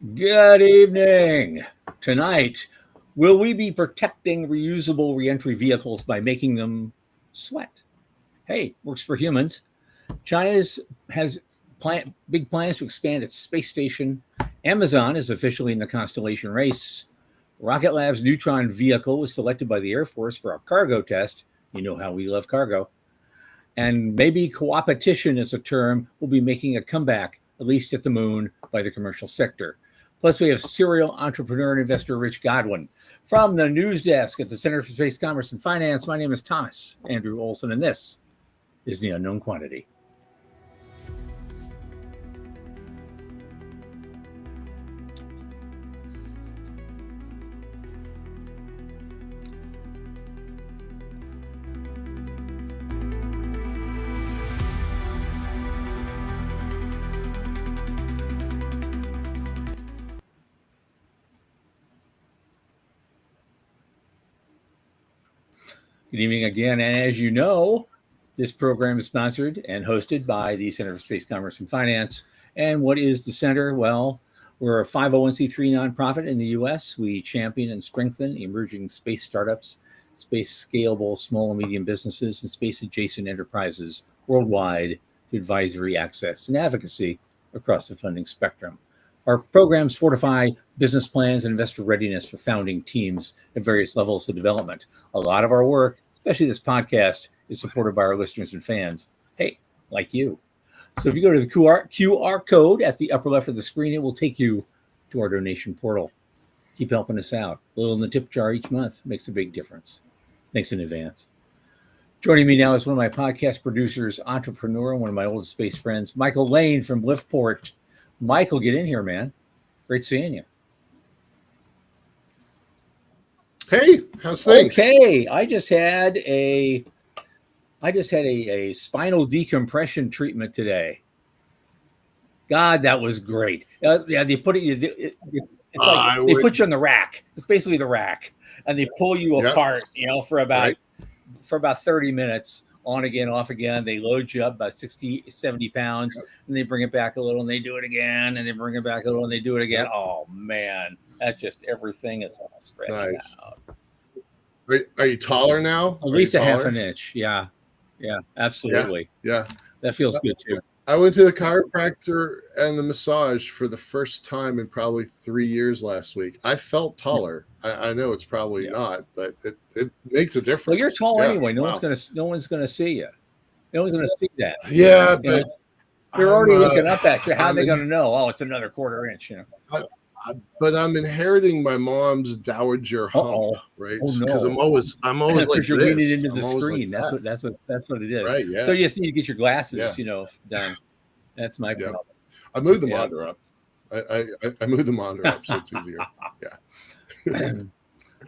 Good evening. Tonight, will we be protecting reusable reentry vehicles by making them sweat? Hey, works for humans. China has big plans to expand its space station. Amazon is officially in the Constellation race. Rocket Lab's Neutron vehicle was selected by the Air Force for a cargo test. You know how we love cargo. And maybe coopetition as a term will be making a comeback, at least at the moon, by the commercial sector. Plus, we have serial entrepreneur and investor Rich Godwin. From the news desk at the Center for Space Commerce and Finance, my name is Thomas Andrew Olson, and this is The Unknown Quantity. Good evening again. And as you know, this program is sponsored and hosted by the Center for Space Commerce and Finance. And what is the center? Well, we're a 501c3 nonprofit in the U.S. We champion and strengthen emerging space startups, space scalable small and medium businesses, and space adjacent enterprises worldwide through advisory, access, and advocacy across the funding spectrum. Our programs fortify business plans and investor readiness for founding teams at various levels of development. A lot of our work, especially this podcast, is supported by our listeners and fans. Hey, like you. So if you go to the QR code at the upper left of the screen, it will take you to our donation portal. Keep helping us out. A little in the tip jar each month makes a big difference. Thanks in advance. Joining me now is one of my podcast producers, entrepreneur, one of my oldest space friends, Michael Lane from Liftport. Michael, get in here, man. Great seeing you. Hey, how's things? Okay, I just had a spinal decompression treatment today. God, that was great. Yeah, they put it. It's like they put you on the rack. It's basically the rack, and they pull you apart. For about 30 minutes. On again, off again. They load you up about 60, 70 pounds, and they bring it back a little, and they do it again, and they bring it back a little, and they do it again. Oh, man. That's just everything is all stretched out. Are you taller now? At least a half an inch. Yeah, absolutely. Yeah. That feels good, too. I went to the chiropractor and the massage for the first time in probably 3 years last week. I felt taller. I know it's probably not, but it makes a difference. Well, you're tall anyway. No one's gonna see you. No one's gonna see that. Yeah, but they're already looking up at you. How are they gonna know? Oh, it's another quarter inch. But I'm inheriting my mom's dowager hump, right? Because I'm always like this. You're leaning into the screen. Like that's what it is. Right. Yeah. So you just need to get your glasses, done. That's my problem. I moved the monitor up. I moved the monitor up so it's easier. Yeah.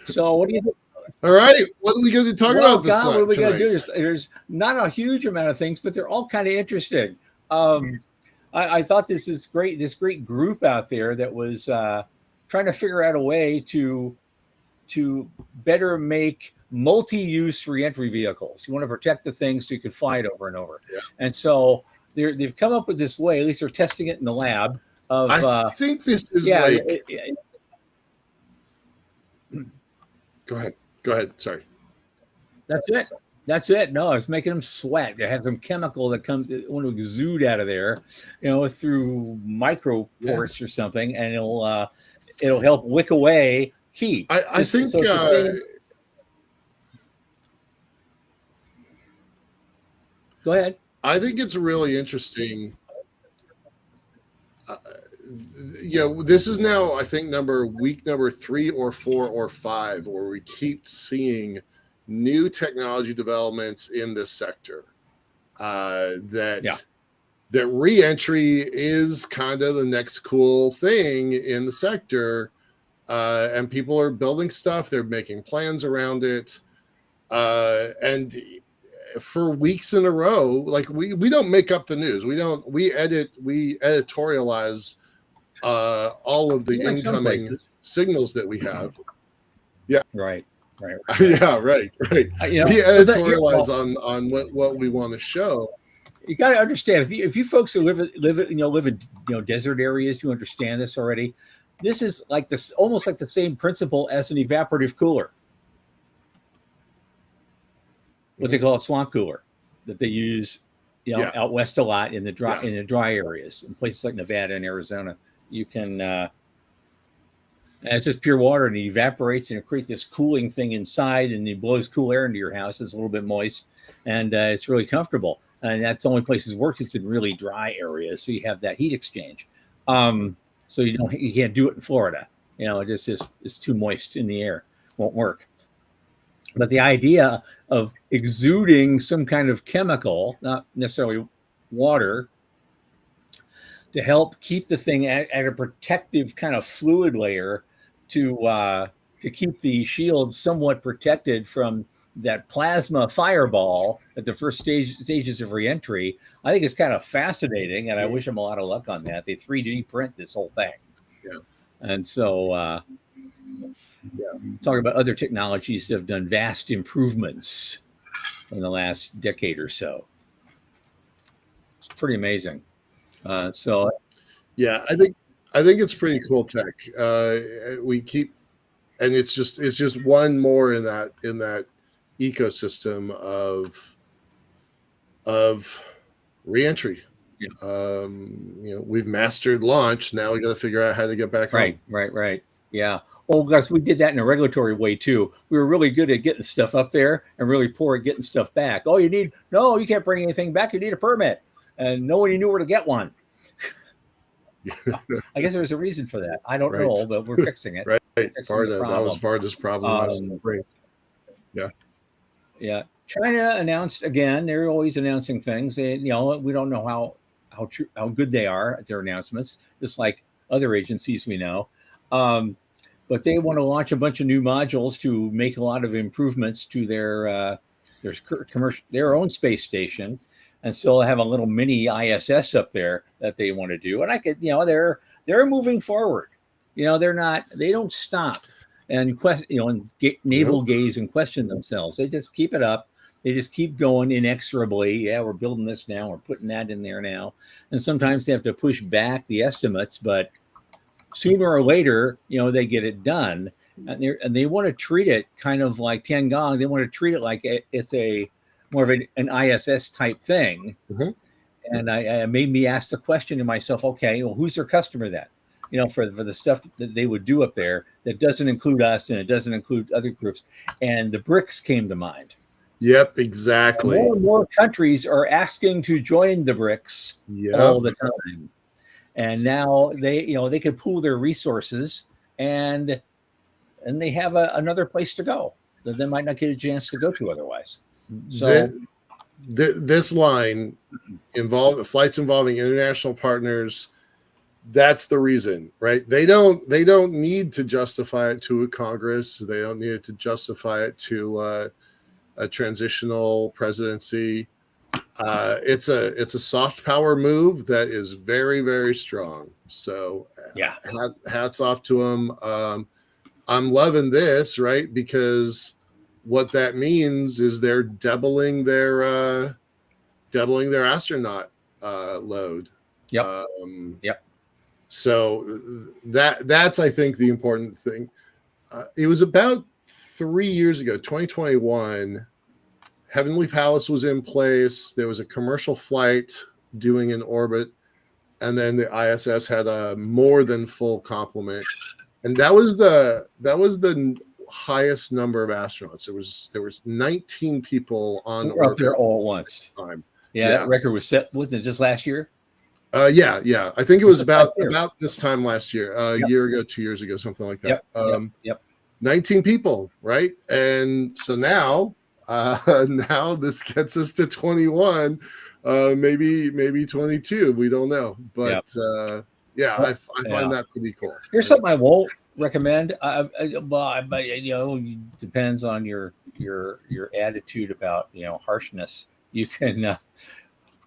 So what do you think? All right. What are we going to talk about this What are we going to tonight? do? There's not a huge amount of things, but they're all kind of interesting. I thought this is great. This great group out there that was trying to figure out a way to better make multi-use reentry vehicles. You want to protect the things so you can fly it over and over. Yeah. And so they've come up with this way. At least they're testing it in the lab. I think this is Go ahead. Sorry. That's it. No, it's making them sweat. They have some chemical that want to exude out of there, through micro pores or something, and it'll help wick away heat. I think. Go ahead. I think it's really interesting. This is now, I think, week number 3 or 4 or 5, where we keep seeing new technology developments in this sector. That re-entry is kind of the next cool thing in the sector, and people are building stuff. They're making plans around it, and for weeks in a row, like we don't make up the news. We editorialize all of the incoming signals that we have. Yeah. Right. Yeah. Right. We editorialize on what we want to show. You got to understand, if you folks who live in desert areas, you understand this already. this is like this, almost like the same principle as an evaporative cooler, what they call a swamp cooler, that they use, out west a lot in the dry areas, in places like Nevada and Arizona. You can, and it's just pure water, and it evaporates, and it creates this cooling thing inside, and it blows cool air into your house. It's a little bit moist, and it's really comfortable. And that's the only places it works. It's in really dry areas, so you have that heat exchange. So you can't do it in Florida. It's too moist in the air, won't work. But the idea of exuding some kind of chemical, not necessarily water, to help keep the thing at a protective kind of fluid layer to keep the shield somewhat protected from that plasma fireball at the first stages of reentry, I think it's kind of fascinating, and I wish them a lot of luck on that. They 3D print this whole thing. Yeah. And so talking about other technologies that have done vast improvements in the last decade or so. It's pretty amazing. Yeah, I think it's pretty cool tech. We keep, and it's just one more in that ecosystem of reentry. Yeah. We've mastered launch. Now we got to figure out how to get back home. Right. Yeah. Well, guys, we did that in a regulatory way too. We were really good at getting stuff up there and really poor at getting stuff back. Oh, you can't bring anything back. You need a permit, and nobody knew where to get one. I guess there was a reason for that. I don't know, but we're fixing it. Right. That was part of this problem. Yeah. China announced again. They're always announcing things. We don't know how good they are at their announcements, just like other agencies we know. But they want to launch a bunch of new modules to make a lot of improvements to their own space station, and still have a little mini ISS up there that they want to do. And they're moving forward. They don't stop and navel gaze and question themselves. They just keep it up. They just keep going inexorably. Yeah, we're building this now. We're putting that in there now. And sometimes they have to push back the estimates, but sooner or later, they get it done. And they want to treat it kind of like Tiangong. They want to treat it like it's a more of an ISS type thing. Mm-hmm. And I made me ask the question to myself, okay, well, who's their customer then? For the stuff that they would do up there that doesn't include us and it doesn't include other groups. And the BRICS came to mind. Yep, exactly. And more countries are asking to join the BRICS all the time. And now they could pool their resources and they have another place to go that they might not get a chance to go to otherwise. So this line flights involving international partners. That's the reason, right? They don't need to justify it to a Congress. They don't need to justify it to a transitional presidency. It's a soft power move that is very, very strong. So yeah, hats off to them. I'm loving this, right? Because what that means is they're doubling their astronaut load. Yep. So that's I think the important thing. It was about 3 years ago, 2021. Heavenly Palace was in place. There was a commercial flight doing an orbit, and then the ISS had a more than full complement, and that was the highest number of astronauts. There was 19 people on orbit up there all at once. Time. Yeah, that record was set. Wasn't it just last year? Yeah. I think it was about this time last year, a year ago, 2 years ago, something like that. Yep. 19 people, right? And so now this gets us to 21, maybe 22. We don't know, but I find that pretty cool. Here's something I won't recommend. But depends on your attitude about harshness. You can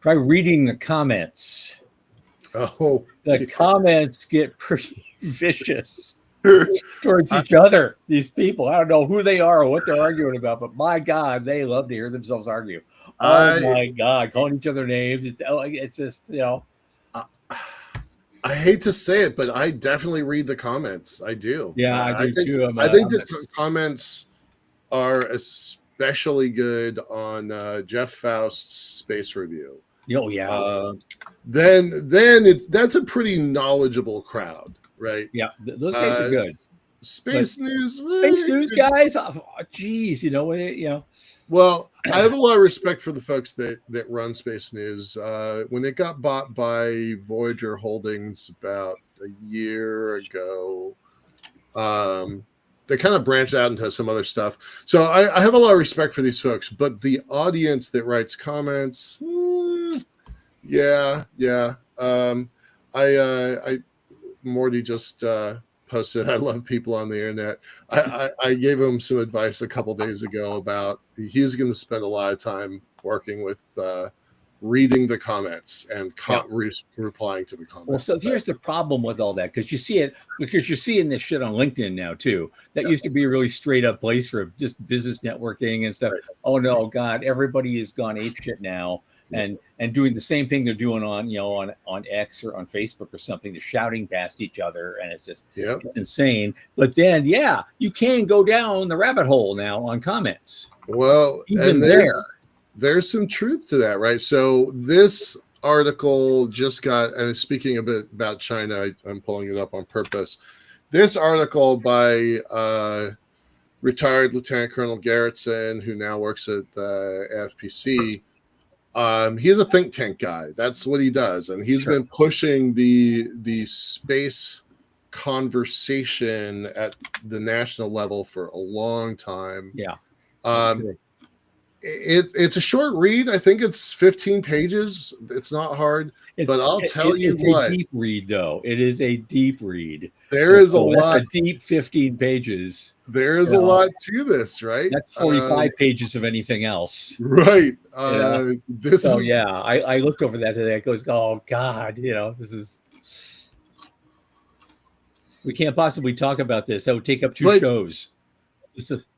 try reading the comments. Oh, the comments get pretty vicious towards each other. These people, I don't know who they are or what they're arguing about, but my God, they love to hear themselves argue. My God, calling each other names. It's just I hate to say it, but I definitely read the comments. I do. Yeah, I do too. I think the comments are especially good on Jeff Faust's space review. Oh yeah. Then that's a pretty knowledgeable crowd, right? Yeah, those guys are good. Space news, space news guys. Oh, geez, you know what? Well, I have a lot of respect for the folks that run Space News. When it got bought by Voyager Holdings about a year ago, they kind of branched out into some other stuff. So I have a lot of respect for these folks, but the audience that writes comments, yeah. Morty just posted, I love people on the internet. I gave him some advice a couple days ago about he's going to spend a lot of time working with reading the comments and replying to the comments. Well, so here's the problem with all that, because you're seeing this shit on LinkedIn now too. That used to be a really straight up place for just business networking and stuff. Right. Oh no, God, everybody has gone ape shit now. And doing the same thing they're doing on X or on Facebook or something, they're shouting past each other, and it's just it's insane. But then you can go down the rabbit hole now on comments. Well, even there's some truth to that, right? So this article just got, and speaking a bit about China, I'm pulling it up on purpose. This article by retired Lieutenant Colonel Garretson, who now works at the AFPC. He's a think tank guy. That's what he does, and he's been pushing the space conversation at the national level for a long time. Yeah, it's a short read. I think it's 15 pages. It's not hard, but I'll tell you what. It's a deep read, though. It is a deep read. There is a lot. That's a deep 15 pages. There is a lot to this, right? That's 45 pages of anything else. Right. I looked over that today. It goes, oh, God, this is... We can't possibly talk about this. That would take up two shows.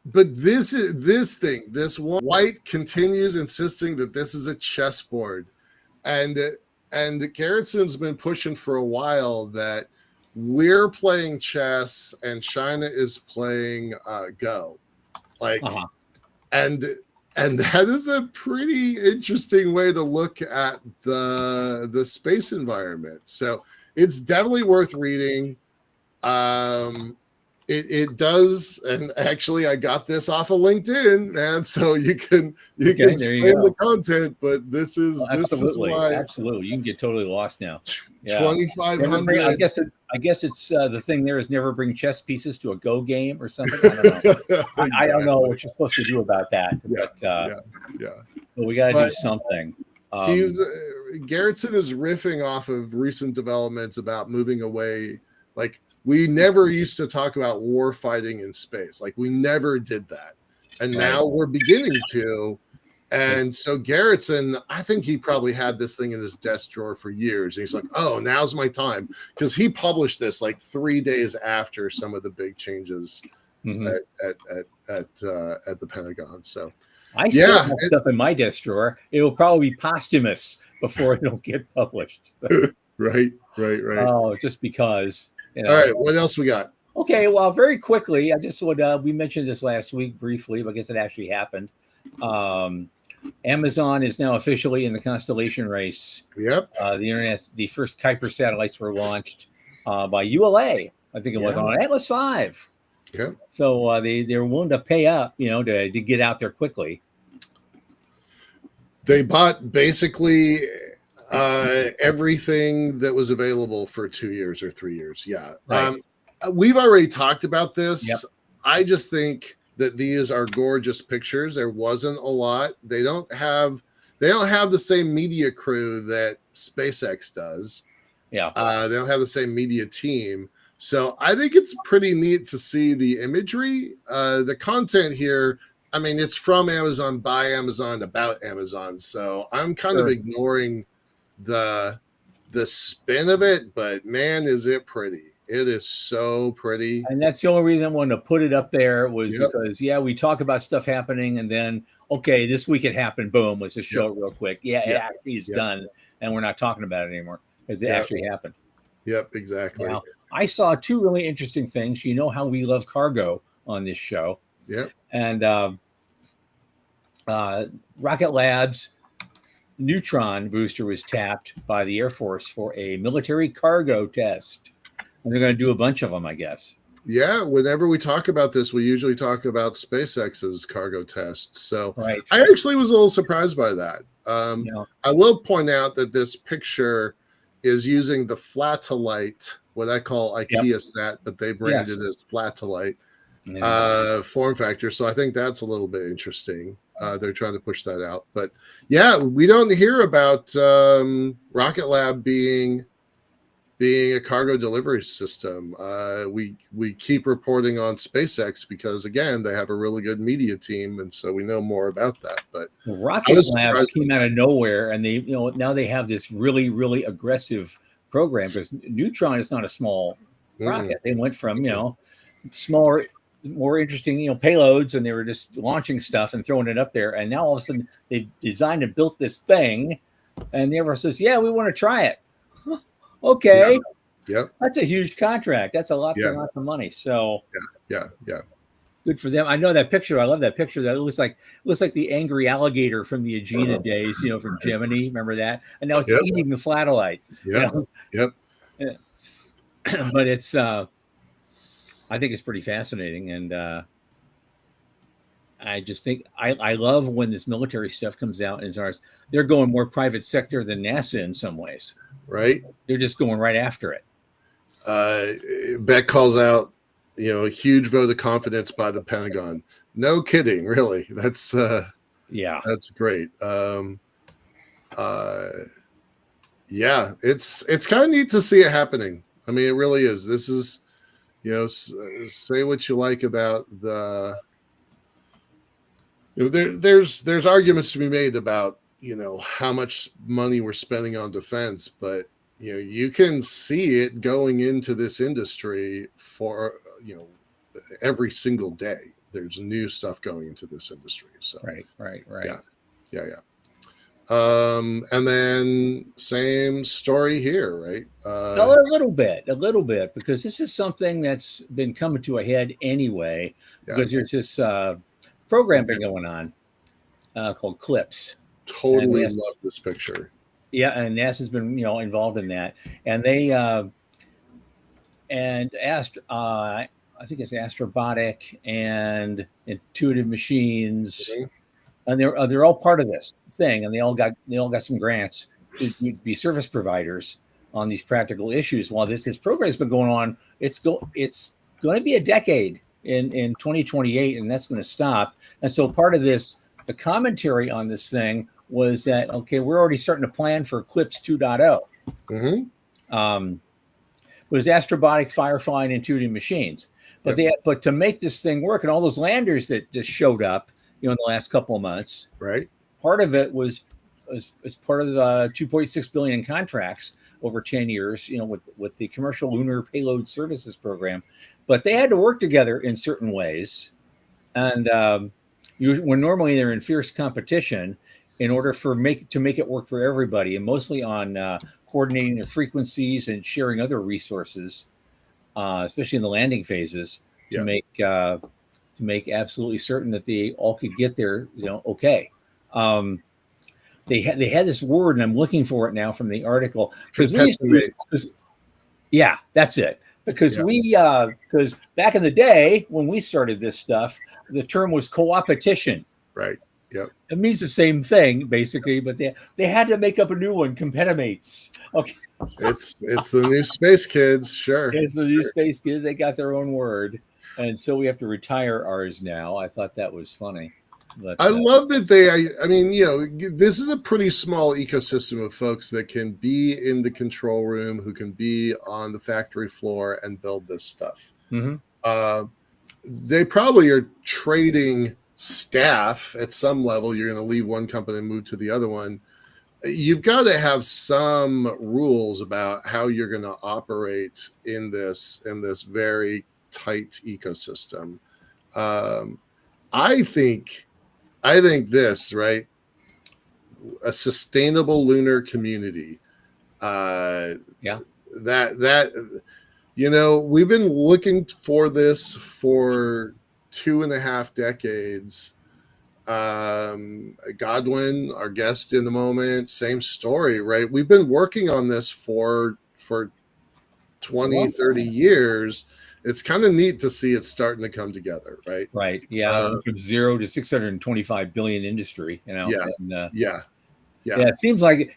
But this one White continues insisting that this is a chessboard, and Garrettson's been pushing for a while that we're playing chess and China is playing Go, and that is a pretty interesting way to look at the space environment. So it's definitely worth reading. It does, and actually I got this off of LinkedIn, man. So you can scan the content, but this is why absolutely you can get totally lost now. 2,500. I guess it's the thing there is never bring chess pieces to a Go game or something. I don't know. Exactly. I don't know what you're supposed to do about that. But we got to do something. Garrettson is riffing off of recent developments about moving away, like. We never used to talk about war fighting in space. Like we never did that. And now we're beginning to. And so Garrettson, I think he probably had this thing in his desk drawer for years. And he's like, oh, now's my time. Because he published this like 3 days after some of the big changes at the Pentagon. So I still have stuff in my desk drawer. It will probably be posthumous before it'll get published. Right. Oh, just because. All right, what else we got? Okay, well, very quickly, I just would we mentioned this last week briefly, but I guess it actually happened. Amazon is now officially in the constellation race. Yep. The first Kuiper satellites were launched by ULA. I think it was on Atlas V. Yeah. So they're willing to pay up, to get out there quickly. They bought basically everything that was available for 2 years or 3 years. Right. We've already talked about this. Yep. I just think that these are gorgeous pictures. There wasn't a lot. They don't have the same media crew that SpaceX does. Yeah. They don't have the same media team. So I think it's pretty neat to see the imagery. The content here, I mean, it's from Amazon, by Amazon, about Amazon. So I'm kind of ignoring the spin of it, but man, is it pretty. It is so pretty. And that's the only reason I wanted to put it up there was because, we talk about stuff happening and then, okay, this week it happened. Boom. Let's just show it real quick. It actually is done. And we're not talking about it anymore because it actually happened. Yep, exactly. Now, I saw two really interesting things. You know how we love cargo on this show. Yep. And Rocket Lab's Neutron booster was tapped by the Air Force for a military cargo test. And they're going to do a bunch of them, I guess. Yeah, whenever we talk about this, we usually talk about SpaceX's cargo tests. So Right. I actually was a little surprised by that. You know, I will point out that this picture is using the Flatolite, what I call IKEA set, but they branded it as Flatolite form factor. So I think that's a little bit interesting. They're trying to push that out. But yeah, we don't hear about Rocket Lab being a cargo delivery system. We keep reporting on SpaceX because, again, they have a really good media team, and so we know more about that. But Rocket Lab came out of nowhere, and they, now they have this really, really aggressive program because Neutron is not a small rocket. They went from smaller, more interesting payloads, and they were just launching stuff and throwing it up there. And now all of a sudden they've designed and built this thing, and the Air Force says, "Yeah, we want to try it." Okay. Yep. That's a huge contract. That's a lot of money. So yeah. Good for them. I know that picture. I love that picture. That looks like the angry alligator from the Aegina days, from Gemini. Remember that? And now it's eating the Flatolite. Yep. But it's I think it's pretty fascinating. And I just think I love when this military stuff comes out and they're going more private sector than NASA in some ways. Right. They're just going right after it. Beck calls out, a huge vote of confidence by the Pentagon. No kidding, really. That's that's great. It's kind of neat to see it happening. I mean, it really is. This is, say what you like about the. There's arguments to be made about how much money we're spending on defense, but you can see it going into this industry for every single day. There's new stuff going into this industry. So right. Yeah. And then same story here, right? A little bit, because this is something that's been coming to a head anyway. Because there's this program been going on called CLIPS. Totally love this picture. Yeah, and NASA's been involved in that, and they I think it's Astrobotic and Intuitive Machines, and they're all part of this thing, and they all got some grants to be service providers on these practical issues. While this program's been going on, it's going to be a decade in 2028, and that's going to stop. And so part of this, the commentary on this thing was that, okay, we're already starting to plan for CLIPS 2.0. It was Astrobotic, Firefly, and Intuitive Machines. But to make this thing work, and all those landers that just showed up, in the last couple of months, right? Part of it was part of the 2.6 billion in contracts over 10 years, with the Commercial Lunar Payload Services Program. But they had to work together in certain ways, and when normally they're in fierce competition in order to make it work for everybody, and mostly on coordinating the frequencies and sharing other resources, especially in the landing phases, to make absolutely certain that they all could get there, okay. They had this word, and I'm looking for it now from the article, because that's it. Because because back in the day when we started this stuff, the term was co-opetition. Right. Yep. It means the same thing basically, but they had to make up a new one, competimates. Okay. It's the new space kids, sure. It's the new space kids. They got their own word, and so we have to retire ours now. I thought that was funny. But, I love that this is a pretty small ecosystem of folks that can be in the control room, who can be on the factory floor and build this stuff. They probably are trading staff at some level. You're going to leave one company and move to the other one. You've got to have some rules about how you're going to operate in this very tight ecosystem. I think this, right? A sustainable lunar community. that we've been looking for this for 2.5 decades. Godwin, our guest in the moment, same story, right? We've been working on this for 20, 30 years. It's kind of neat to see it starting to come together, right? Right. Yeah. Went from 0 to 625 billion industry, Yeah. And, yeah. It seems like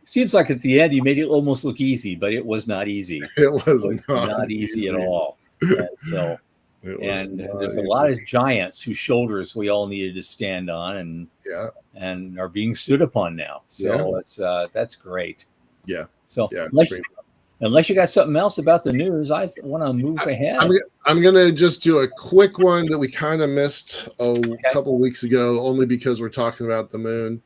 at the end you made it almost look easy, but it was not easy. It was not easy at all. So, and there's a lot of giants whose shoulders we all needed to stand on, and are being stood upon now. So that's great. Yeah. So unless you got something else about the news, I want to move ahead. I'm going to just do a quick one that we kind of missed a couple of weeks ago, only because we're talking about the moon.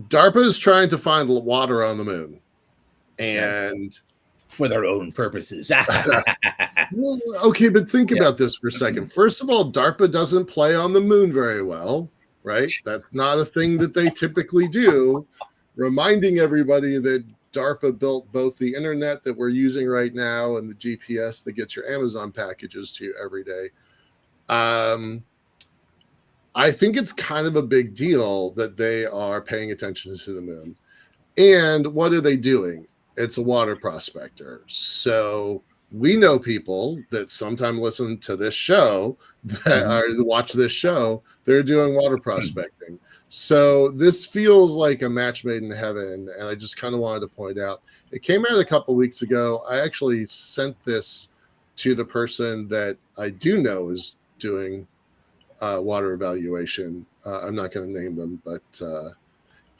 DARPA is trying to find water on the moon, and for their own purposes. Well, okay, but think about this for a second. First of all, DARPA doesn't play on the moon very well, right? That's not a thing that they typically do. Reminding everybody that DARPA built both the internet that we're using right now and the GPS that gets your Amazon packages to you every day. I think it's kind of a big deal that they are paying attention to the moon. And what are they doing? It's a water prospector. So we know people that sometimes listen to this show, that watch this show, they're doing water prospecting. So this feels like a match made in heaven. And I just kind of wanted to point out, it came out a couple of weeks ago. I actually sent this to the person that I do know is doing water evaluation. I'm not going to name them, but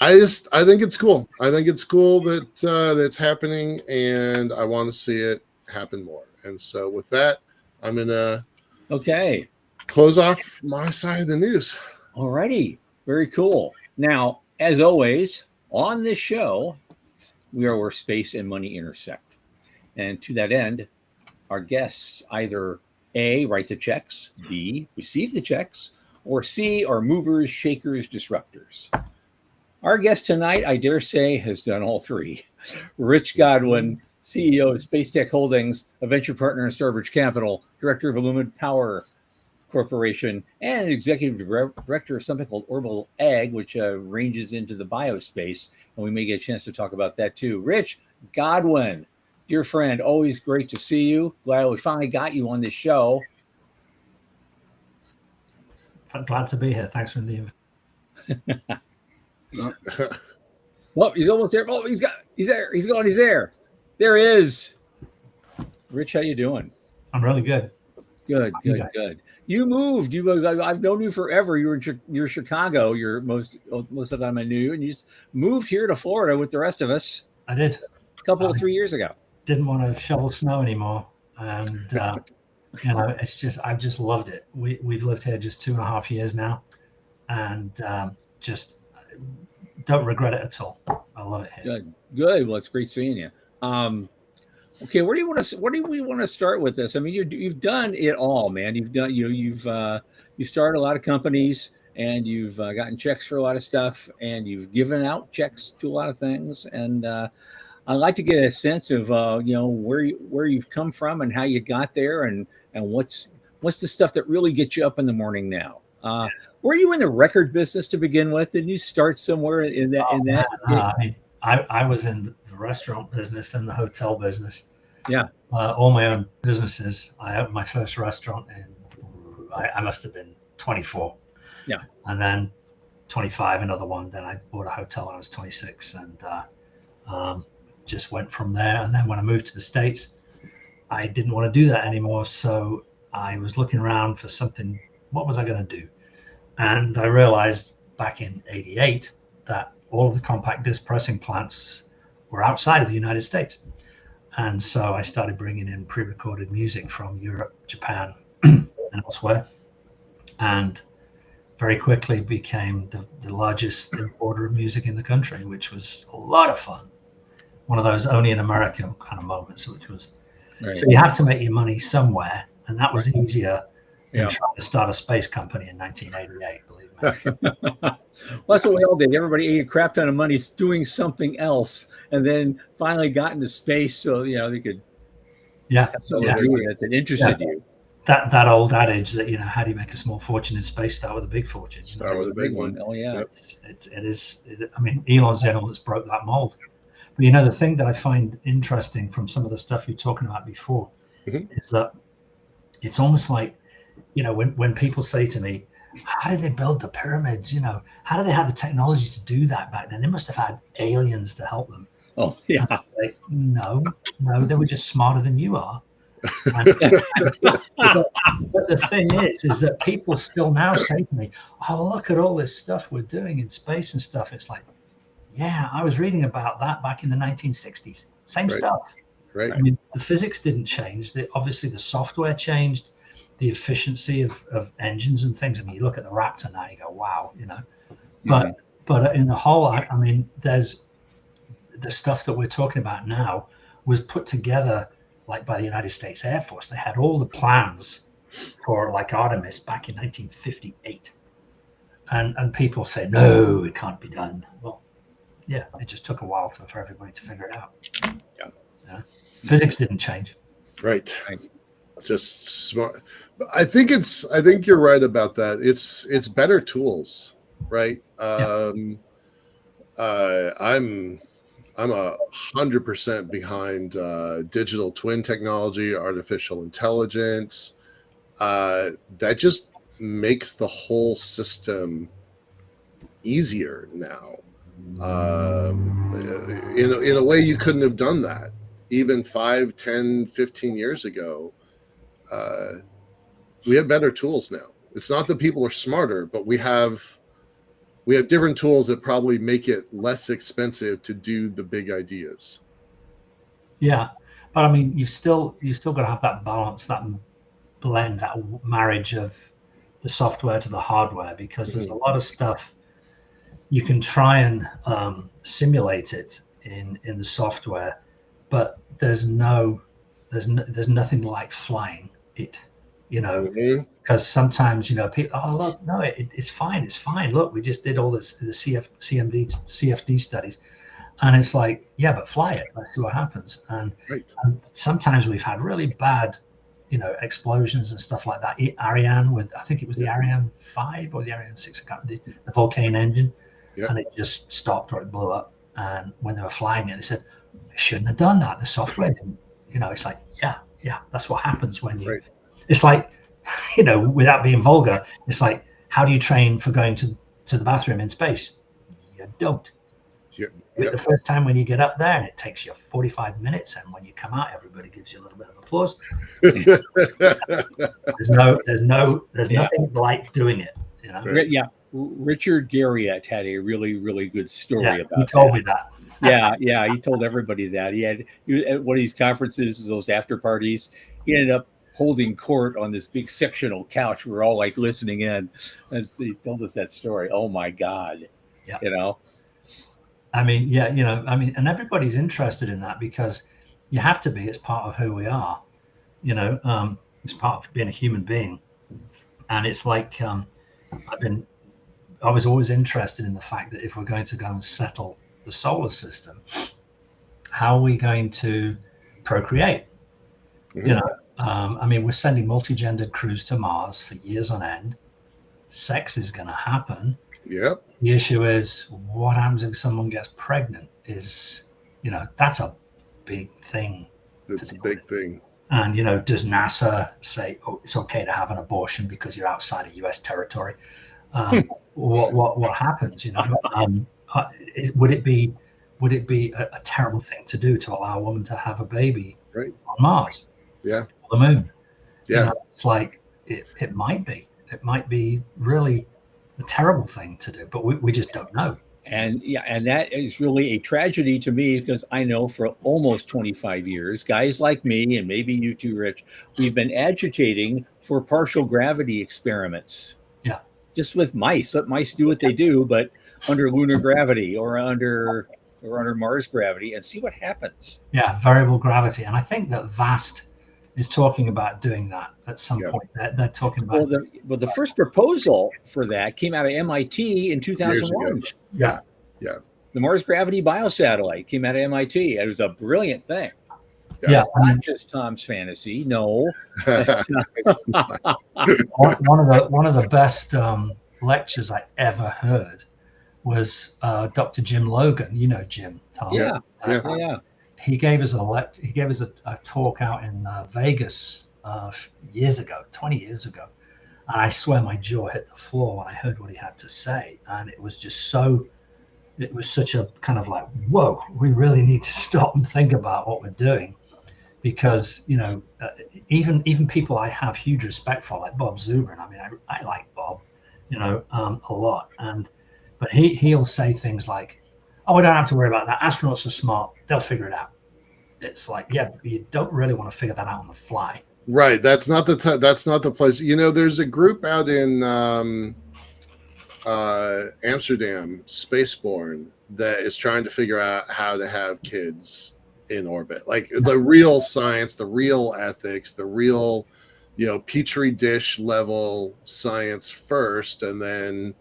I think it's cool. I think it's cool that that's happening, and I want to see it happen more. And so with that, I'm going to close off my side of the news. All righty. Very cool. Now, as always, on this show, we are where space and money intersect. And to that end, our guests either A, write the checks, B, receive the checks, or C, are movers, shakers, disruptors. Our guest tonight, I dare say, has done all three. Rich Godwin, CEO of Space Tech Holdings, a venture partner in Starbridge Capital, director of Illumid Power Corporation, and executive director of something called Orbital Ag, which ranges into the biospace. And we may get a chance to talk about that too. Rich Godwin, dear friend, always great to see you. Glad we finally got you on this show. I'm glad to be here. Thanks for the Well, he's almost there. Oh, he's there. He's going. He's there. There he is. Rich, how you doing? I'm really good. Good. You moved. I've known you forever. You're Chicago. You're most of the time I knew you, and you just moved here to Florida with the rest of us. I did. A couple of 3 years ago. Didn't want to shovel snow anymore, and it's just I've just loved it. We've lived here just 2.5 years now, and just don't regret it at all. I love it here. Good. Well, it's great seeing you. Okay, where do we want to start with this? I mean, you've done it all, man. You've done you've started a lot of companies, and you've gotten checks for a lot of stuff, and you've given out checks to a lot of things. And I'd like to get a sense of where you've come from and how you got there, and what's the stuff that really gets you up in the morning now. Were you in the record business to begin with? Didn't you start somewhere in that? I was in the restaurant business and the hotel business. Yeah. All my own businesses. I opened my first restaurant I must have been 24. Yeah. And then 25, another one. Then I bought a hotel when I was 26, and just went from there. And then when I moved to the States, I didn't want to do that anymore. So I was looking around for something. What was I going to do? And I realized back in '88 that all of the compact disc pressing plants were outside of the United States. And so I started bringing in pre-recorded music from Europe, Japan, and elsewhere. And very quickly became the largest importer of music in the country, which was a lot of fun. One of those only in America kind of moments, which was, so you have to make your money somewhere. And that was easier than trying to start a space company in 1988. Believe me. Well, that's what we all did. Everybody ate a crap ton of money doing something else, and then finally got into space, so they could have something to do with it that interested you. That old adage that how do you make a small fortune in space? Start with a big fortune. Start with a big one. Oh yeah. Yep. It is. I mean, Elon's the one that's broke that mold. But the thing that I find interesting from some of the stuff you're talking about before is that it's almost like, when people say to me, how did they build the pyramids? How do they have the technology to do that back then? They must have had aliens to help them. Oh yeah. Like, no, they were just smarter than you are. But the thing is that people still now say to me, oh, look at all this stuff we're doing in space and stuff. It's like, yeah, I was reading about that back in the 1960s. Same stuff. Right. I mean, the physics didn't change. Obviously, the software changed, the efficiency of engines and things. I mean, you look at the Raptor now, you go, wow, But in the whole, I mean, there's the stuff that we're talking about now was put together like by the United States Air Force. They had all the plans for like Artemis back in 1958. And people say, no, it can't be done. Well, yeah, it just took a while for everybody to figure it out. Yeah. Physics didn't change. Right. Just smart. I think you're right about that. It's better tools, right? I'm 100% behind digital twin technology, artificial intelligence. That just makes the whole system easier now. In a way you couldn't have done that even 5, 10, 15 years ago. We have better tools now. It's not that people are smarter, but we have different tools that probably make it less expensive to do the big ideas. Yeah, but I mean, you still got to have that balance, that blend, that marriage of the software to the hardware, because there's a lot of stuff you can try and simulate it in the software, but there's nothing like flying it, because sometimes people, oh look, no, it's fine, look, we just did all the CFD studies, and it's like, yeah, but fly it, let's see what happens. And sometimes we've had really bad explosions and stuff like that. Ariane, I think it was the Ariane 5 or the Ariane 6, the Vulcan engine, and it just stopped or it blew up. And when they were flying it, they said, they shouldn't have done that. The software didn't, it's like, yeah, that's what happens when you, it's like, without being vulgar, it's like, how do you train for going to the bathroom in space? You don't. The first time when you get up there, and it takes you 45 minutes, and when you come out, everybody gives you a little bit of applause. there's nothing like doing it. Yeah, Richard Garriott had a really, really good story about that. He told me that. Yeah, he told everybody that. He at one of these conferences, those after parties, he ended up holding court on this big sectional couch. We were all like listening in, and he told us that story. Oh my God. Yeah. I mean, and everybody's interested in that because you have to be. It's part of who we are. It's part of being a human being. And it's like, I was always interested in the fact that if we're going to go and settle the solar system, how are we going to procreate? We're sending multi-gendered crews to Mars for years on end. Sex is going to happen. Yep. The issue is, what happens if someone gets pregnant? That's a big thing. That's a big thing. And, does NASA say, oh, it's okay to have an abortion because you're outside of US territory? What happens, would it be a terrible thing to do to allow a woman to have a baby on Mars? Yeah. Or the moon? Yeah. It's like, it might be really a terrible thing to do, but we just don't know. And that is really a tragedy to me, because I know for almost 25 years, guys like me, and maybe you too, Rich, we've been agitating for partial gravity experiments. Yeah. Just with mice. Let mice do what they do, but under lunar gravity or under Mars gravity, and see what happens. Yeah, variable gravity. And I think that vast is talking about doing that at some Yeah. point. They're talking about. The first proposal for that came out of MIT in Years 2001. ago. Yeah. Yeah. The Mars Gravity Biosatellite came out of MIT. It was a brilliant thing. Yeah. It's not just Tom's fantasy. No. It's not. It's not. One of the best lectures I ever heard was Dr. Jim Logan. You know Jim, Tom. Yeah. Yeah. Yeah. He gave us a talk out in Vegas years ago, 20 years ago, and I swear my jaw hit the floor when I heard what he had to say, and it was just so. It was such a kind of like, whoa, we really need to stop and think about what we're doing, because even people I have huge respect for, like Bob Zubrin. I mean, I like Bob, a lot, but he'll say things like, "Oh, we don't have to worry about that. Astronauts are smart; they'll figure it out." It's like, yeah, but you don't really want to figure that out on the fly. Right. That's not the place. There's a group out in Amsterdam, Spaceborne, that is trying to figure out how to have kids in orbit, like the real science, the real ethics, the real, petri dish level science first, and then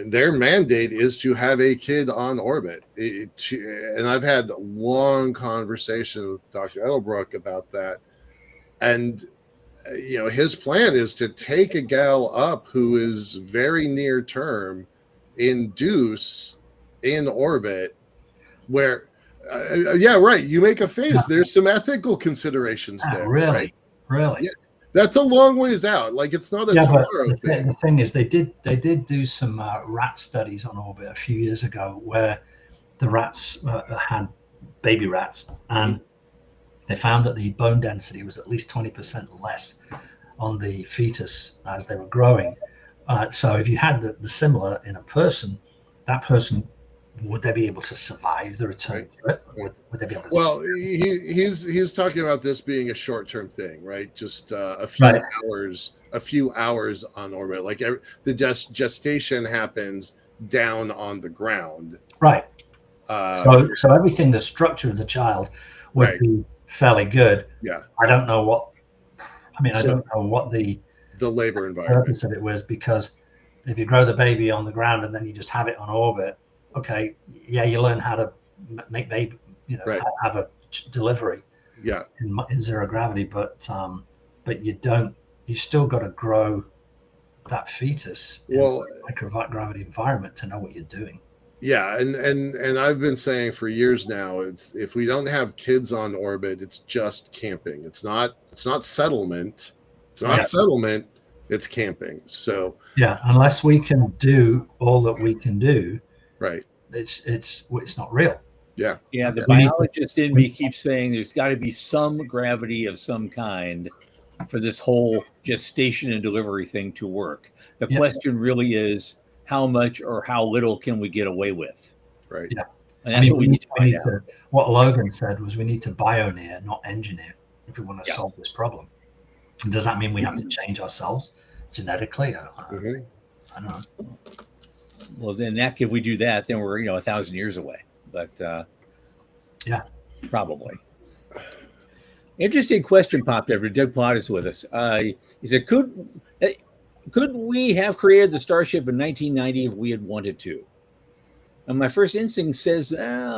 their mandate is to have a kid on orbit. And I've had long conversations with Dr. Edelbrook about that, and his plan is to take a gal up who is very near term, induce in orbit, where right, you make a face. There's some ethical considerations there. Really, right? Yeah, that's a long ways out. Like, it's not a tomorrow thing. The thing is, they did do some rat studies on orbit a few years ago, where the rats had baby rats, and they found that the bone density was at least 20% less on the fetus as they were growing. So if you had the similar in a person, that person, would they be able to survive the return trip? Would they be able to? Well, he's talking about this being a short-term thing, right? Just a few hours on orbit. Like the gestation happens down on the ground. Right. So everything, the structure of the child would be fairly good. Yeah. I don't know what the labor environment purpose of it was, because if you grow the baby on the ground and then you just have it on orbit, okay, yeah, you learn how to make baby, have a delivery, in zero gravity, but you still got to grow that fetus in a microgravity environment to know what you're doing. Yeah, and I've been saying for years now, if we don't have kids on orbit, it's just camping. It's not settlement. It's not settlement. It's camping. So unless we can do all that we can do, right, it's not real. Yeah. The biologist in me keeps saying there's got to be some gravity of some kind for this whole gestation and delivery thing to work. The question really is, how much or how little can we get away with? Right. Yeah. And that's what we need to find out. What Logan said was, we need to bioneer, not engineer, if we want to solve this problem. And does that mean we have to change ourselves genetically? I don't know. Well, then if we do that, then we're 1,000 years away. But probably. Interesting question popped up. Doug Plott is with us. He said, could we have created the Starship in 1990 if we had wanted to? And my first instinct says,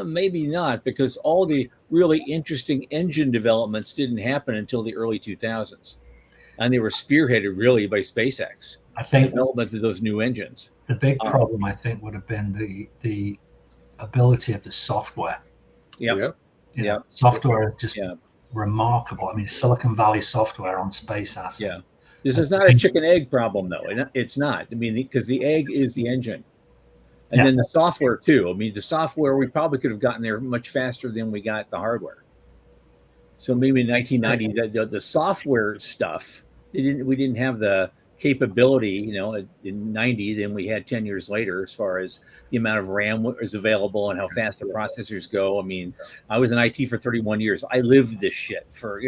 maybe not, because all the really interesting engine developments didn't happen until the early 2000s. And they were spearheaded really by SpaceX. I think development of those new engines. The big problem, I think, would have been the ability of the software. Yeah. Software is just remarkable. I mean, Silicon Valley software on space assets. Yeah. This is not a chicken egg problem, though. It's not. I mean, because the egg is the engine. And then the software, too. I mean, the software, we probably could have gotten there much faster than we got the hardware. So maybe in 1990, the software stuff, we didn't have the capability, in 90 than we had 10 years later, as far as the amount of RAM is available and how fast the processors go. I mean, I was in IT for 31 years. I lived this shit for,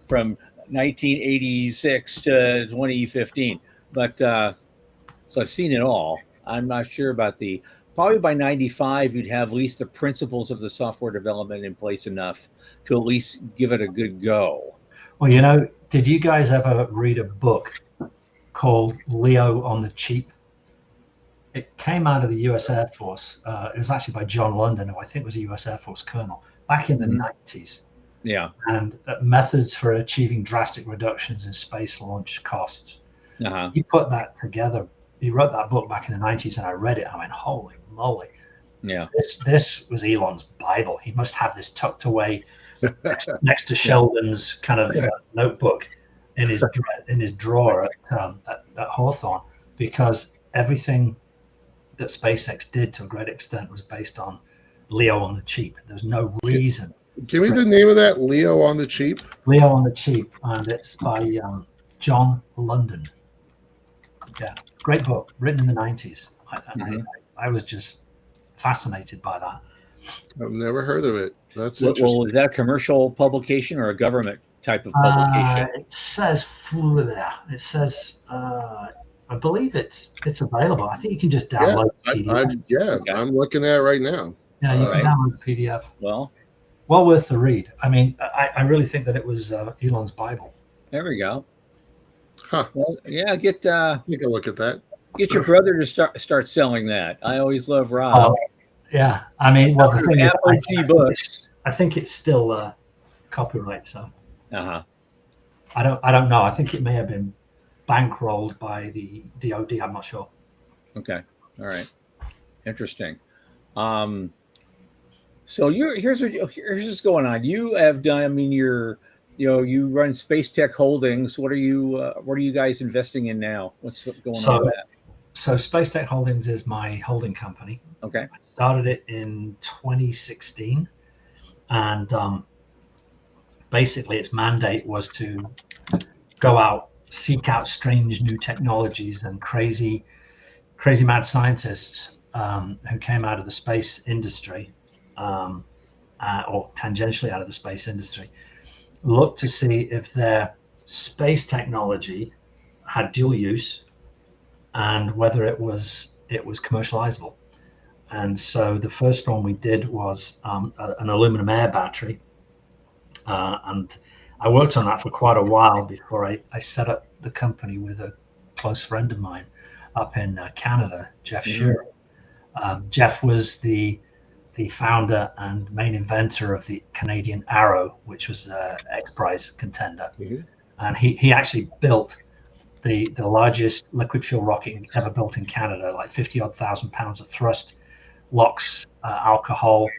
from 1986 to 2015. But so I've seen it all. I'm not sure about the probably by 95, you'd have at least the principles of the software development in place enough to at least give it a good go. Well, did you guys ever read a book called Leo on the Cheap? It came out of the US Air Force. It was actually by John London, who I think was a US Air Force colonel back in the 90s. Yeah. And methods for achieving drastic reductions in space launch costs. He put that together. He wrote that book back in the 90s, and I read it. I went, holy moly. Yeah. This was Elon's Bible. He must have this tucked away next to Sheldon's kind of notebook in his drawer at Hawthorne, because everything that SpaceX did to a great extent was based on Leo on the cheap. There's no reason. Give me the name of that, Leo on the Cheap. Leo on the Cheap, and it's by John London. Yeah, great book, written in the 90s. I was just fascinated by that. I've never heard of it. That's Well, interesting. is that a commercial publication or a government type of publication? It says, I believe it's available. I think you can just download the PDF. I'm looking at it right now. Yeah, you can download the PDF. Well worth the read. I mean, I really think that it was Elon's Bible. There we go. Huh. Well, yeah, take a look at that. Get your brother to start selling that. I always love Rob. Yeah, I mean, well, the thing is, books. I think it's still copyright, so. Uh-huh. I don't know. I think it may have been bankrolled by the DoD. I'm not sure. Okay. All right. Interesting. So here's what's going on. You have done. I mean, you run Space Tech Holdings. What are you guys investing in now? What's going on with that? So Space Tech Holdings is my holding company. Okay. I started it in 2016, and basically its mandate was to go out, seek out strange new technologies and crazy mad scientists who came out of the space industry, or tangentially out of the space industry, look to see if their space technology had dual use and whether it was commercializable. And so the first one we did was an aluminum air battery, and I worked on that for quite a while before I set up the company with a close friend of mine up in Canada, Jeff Shearer. Jeff was the founder and main inventor of the Canadian Arrow, which was an X Prize contender. And he actually built the largest liquid fuel rocket ever built in Canada, like 50,000 odd pounds of thrust, LOX, alcohol,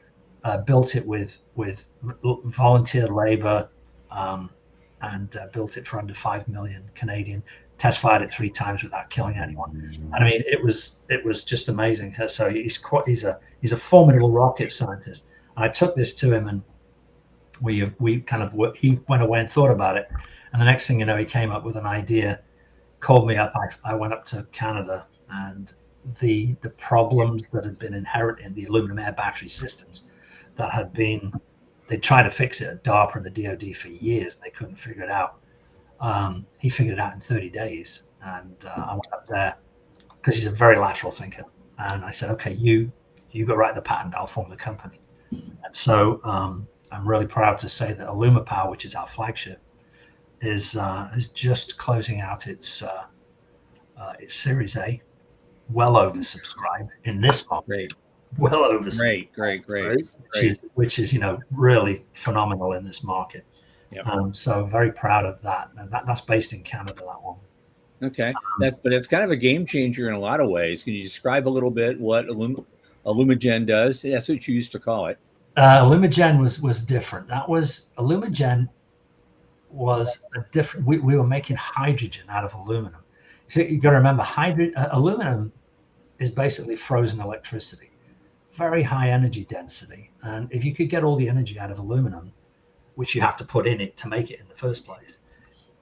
built it with volunteer labor, and built it for under 5 million Canadian, test fired it 3 times without killing anyone. And I mean, it was just amazing. So he's a formidable rocket scientist. And I took this to him, and he went away and thought about it. And the next thing you know, he came up with an idea, called me up. I went up to Canada, and the problems that had been inherent in the aluminum air battery systems that had been, they tried to fix it at DARPA and the DoD for years, and they couldn't figure it out. He figured it out in 30 days, and I went up there because he's a very lateral thinker. And I said, okay, you go write the patent, I'll form the company. And so I'm really proud to say that AlumaPower, which is our flagship, is just closing out its Series A, well oversubscribed in this market. Great. Well oversubscribed. Great. Which is really phenomenal in this market. Yep. So very proud of that. And that's based in Canada, that one. Okay. But it's kind of a game changer in a lot of ways. Can you describe a little bit what Illumigen does? That's what you used to call it. Illumigen was different. Illumigen was a different. We were making hydrogen out of aluminum. So you got to remember, aluminum is basically frozen electricity, very high energy density. And if you could get all the energy out of aluminum, which you have to put in it to make it in the first place,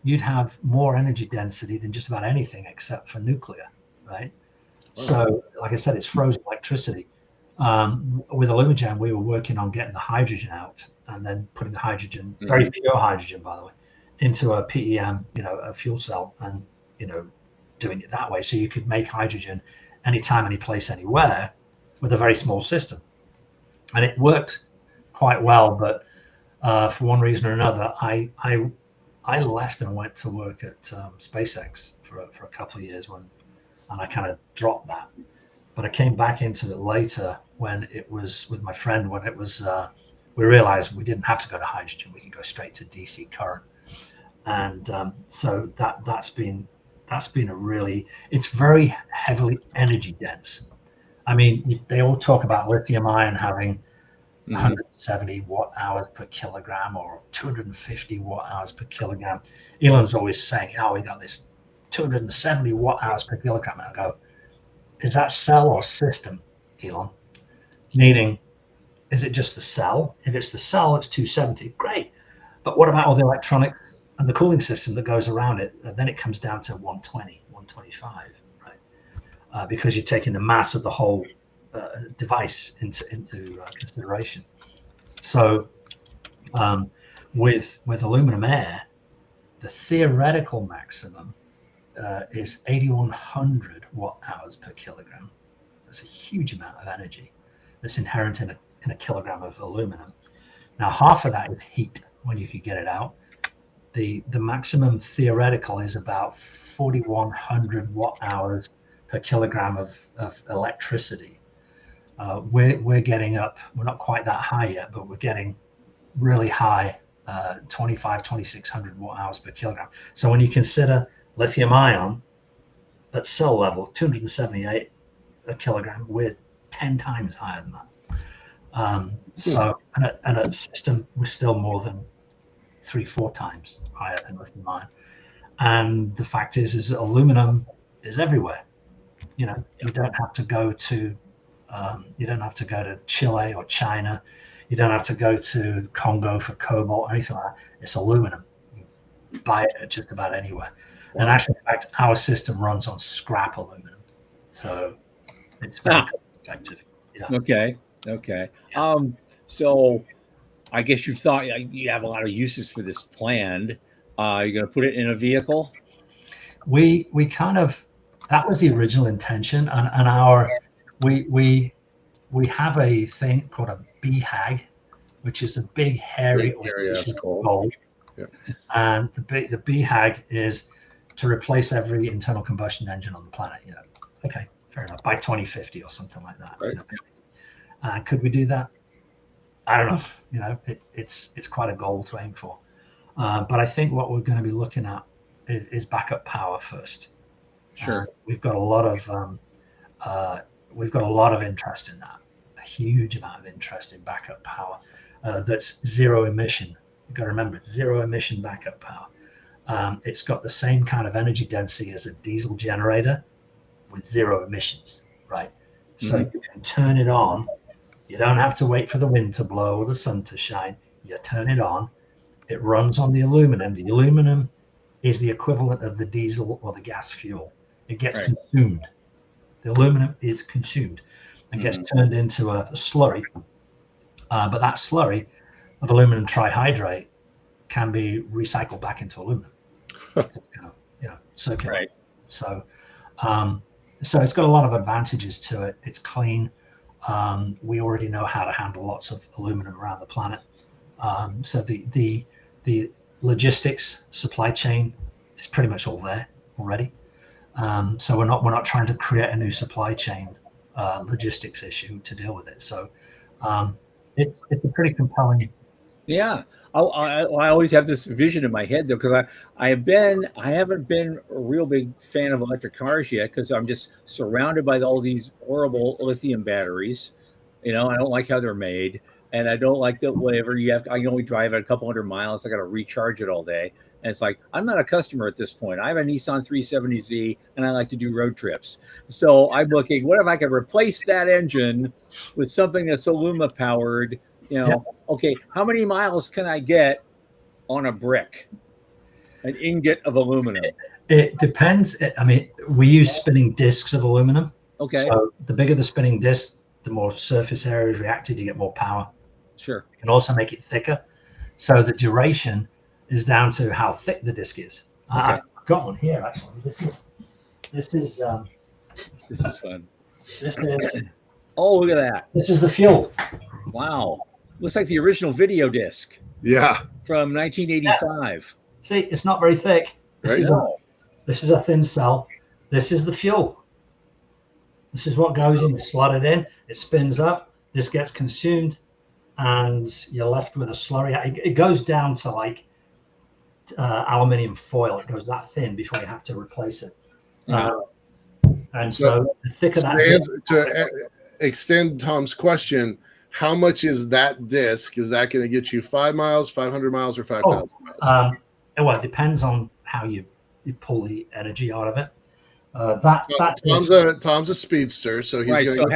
you'd have more energy density than just about anything except for nuclear, right? Wow. So, like I said, it's frozen electricity. With Illumigen, we were working on getting the hydrogen out and then putting the hydrogen, very pure hydrogen, by the way, into a PEM, a fuel cell, and doing it that way, so you could make hydrogen anytime, any place, anywhere, with a very small system. And it worked quite well, but for one reason or another, I left and went to work at SpaceX for a couple of years and I kind of dropped that. But I came back into it later when it was with my friend, when it was, we realized we didn't have to go to hydrogen, we could go straight to DC current. And so that's been a really, it's very heavily energy dense. I mean, they all talk about lithium ion having 170 watt hours per kilogram or 250 watt hours per kilogram. Elon's always saying, oh, we got this 270 watt hours per kilogram. And I go, is that cell or system, Elon? Meaning, is it just the cell? If it's the cell, it's 270. Great. But what about all the electronics and the cooling system that goes around it? And then it comes down to 120, 125, right? Because you're taking the mass of the whole device into consideration. So with aluminum air, the theoretical maximum is 8,100 watt hours per kilogram. That's a huge amount of energy that's inherent in a kilogram of aluminum. Now, half of that is heat when you could get it out. The maximum theoretical is about 4,100 watt hours per kilogram of electricity. We're getting up, we're not quite that high yet, but we're getting really high, 2,600 watt hours per kilogram. So when you consider lithium ion at cell level, 278 a kilogram, we're 10 times higher than that. So, and a system, we're still more than 3-4 times higher than lithium ion. And the fact is that aluminum is everywhere. You know, you don't have to go to Chile or China. You don't have to go to Congo for cobalt or anything like that. It's aluminum. You buy it at just about anywhere. And actually, in fact, our system runs on scrap aluminum. So it's very effective. Yeah. Okay. Yeah. So I guess you thought you have a lot of uses for this planned. You're going to put it in a vehicle? We kind of, that was the original intention. And we have a thing called a BHAG, which is a big hairy gold. Yeah. And the BHAG is to replace every internal combustion engine on the planet. You know, okay, fair enough. By 2050 or something like that. Right. You know? Could we do that? I don't know. You know, it's quite a goal to aim for. But I think what we're going to be looking at is backup power first. Sure. We've got a lot of interest in that. A huge amount of interest in backup power that's zero emission. You've got to remember, it's zero emission backup power. It's got the same kind of energy density as a diesel generator with zero emissions, right? So you can turn it on. You don't have to wait for the wind to blow or the sun to shine. You turn it on. It runs on the aluminum. The aluminum is the equivalent of the diesel or the gas fuel. It gets consumed. The aluminum is consumed and gets turned into a slurry. But that slurry of aluminum trihydrate can be recycled back into aluminum. It's kind of, circular. Right. So it's got a lot of advantages to it. It's clean. We already know how to handle lots of aluminum around the planet. So the logistics supply chain is pretty much all there already. So we're not trying to create a new supply chain logistics issue to deal with it. So it's a pretty compelling. Yeah, I always have this vision in my head though, because I haven't been a real big fan of electric cars yet, because I'm just surrounded by all these horrible lithium batteries. You know, I don't like how they're made, and I don't like that whatever you have. I can only drive it a couple hundred miles. I got to recharge it all day. And it's like, I'm not a customer at this point. I have a Nissan 370Z and I like to do road trips. So I'm looking, what if I could replace that engine with something that's Aluma powered? You know, okay, how many miles can I get on a brick, an ingot of aluminum? It depends. I mean, we use spinning discs of aluminum. Okay. So the bigger the spinning disc, the more surface area is reacted, you get more power. Sure. You can also make it thicker. So the duration is down to how thick the disc is. Okay. I've got one here actually. This is fun. This is Oh, look at that. This is the fuel. Wow. Looks like the original video disc Yeah. from 1985. See, it's not very thick. This Right. is a thin cell. This is the fuel. This is what goes in. You slot it in. It spins up. This gets consumed, and you're left with a slurry. It goes down to like aluminium foil. It goes that thin before you have to replace it. And so the thicker to extend Tom's question, how much is that disc? Is that going to get you 5 miles, 500 miles, or 5,000 miles? Well, it depends on how you pull the energy out of it. Tom's a speedster, so he's going to go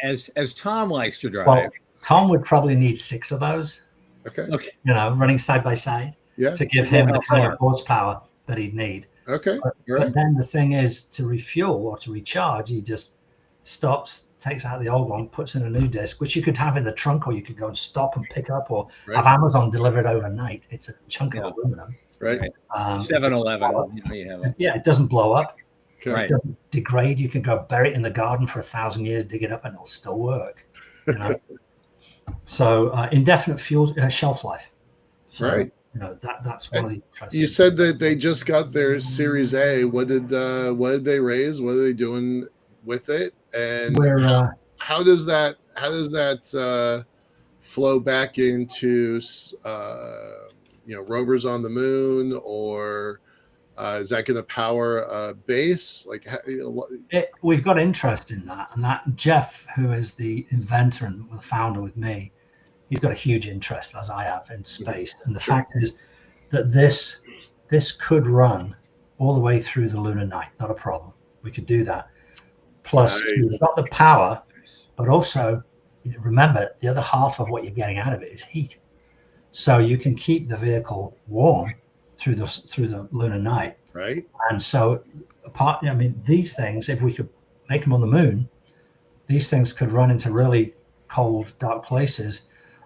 fast. As Tom likes to drive. Well, Tom would probably need 6 of those. Okay. Running side by side. Yeah. To give him the kind of horsepower that he'd need. Okay. But then the thing is, to refuel or to recharge, he just stops, takes out the old one, puts in a new disc, which you could have in the trunk, or you could go and stop and pick up, or have Amazon delivered overnight. It's a chunk of aluminum. Right. 7-Eleven. You have it. Yeah, it doesn't blow up. Okay. It doesn't degrade. You can go bury it in the garden for 1,000 years, dig it up, and it'll still work. So indefinite fuel shelf life. So, right. That's one of the interesting. You said that they just got their Series A. What did they raise? What are they doing with it? And how does that flow back into rovers on the moon, or is that going to power a base? We've got interest in that, and that Jeff, who is the inventor and the founder with me, he's got a huge interest, as I have, in space. And the fact is that this could run all the way through the lunar night, not a problem. We could do that. Plus, you've got the power, but also remember the other half of what you're getting out of it is heat. So you can keep the vehicle warm through the lunar night. Right. And so these things, if we could make them on the moon, these things could run into really cold, dark places.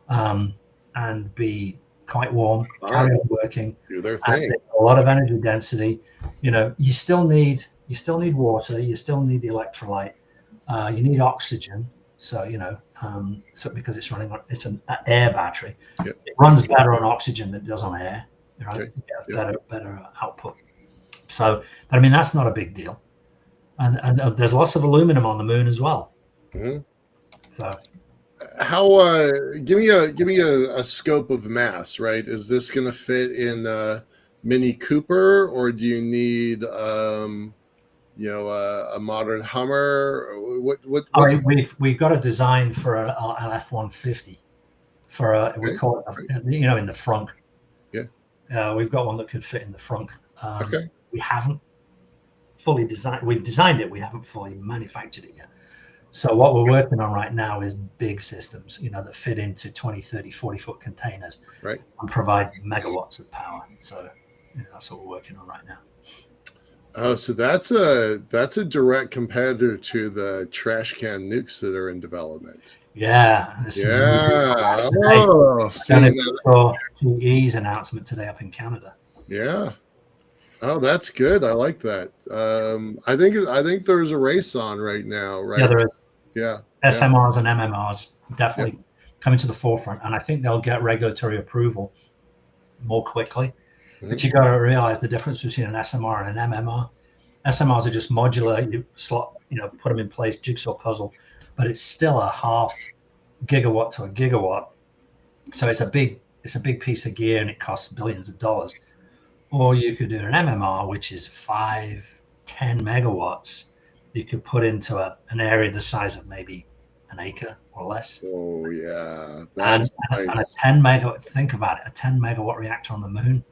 And be quite warm, carry on working, do their thing. A lot of energy density. You still need water, you still need the electrolyte, you need oxygen. So because it's an air battery. Yep. It runs better on oxygen than it does on air. Right? Okay. You get better output. So, that's not a big deal. And there's lots of aluminum on the moon as well. Mm-hmm. So. How give me a scope of mass, right? Is this going to fit in a Mini Cooper, or do you need a modern Hummer? We've got a design for an F-150 we call it in the frunk. Yeah. We've got one that could fit in the frunk. We haven't fully designed. We've designed it. We haven't fully manufactured it yet. So what we're working on right now is big systems, that fit into 20, 30, 40-foot containers, right, and provide megawatts of power. So that's what we're working on right now. Oh, so that's a direct competitor to the trash can nukes that are in development. Yeah. Yeah. Saw GE's announcement today up in Canada. Yeah. Oh, that's good. I like that. I think there's a race on right now, right? Yeah, there is. Yeah. SMRs and MMRs definitely coming to the forefront, and I think they'll get regulatory approval more quickly. Mm-hmm. But you got to realize the difference between an SMR and an MMR. SMRs are just modular. You slot, put them in place, jigsaw puzzle, but it's still a half gigawatt to a gigawatt. So it's a big piece of gear, and it costs billions of dollars. Or you could do an MMR, which is 5-10 megawatts. You could put into an area the size of maybe an acre or less. Oh yeah, nice. And a 10 megawatt. Think about it. A 10 megawatt reactor on the moon.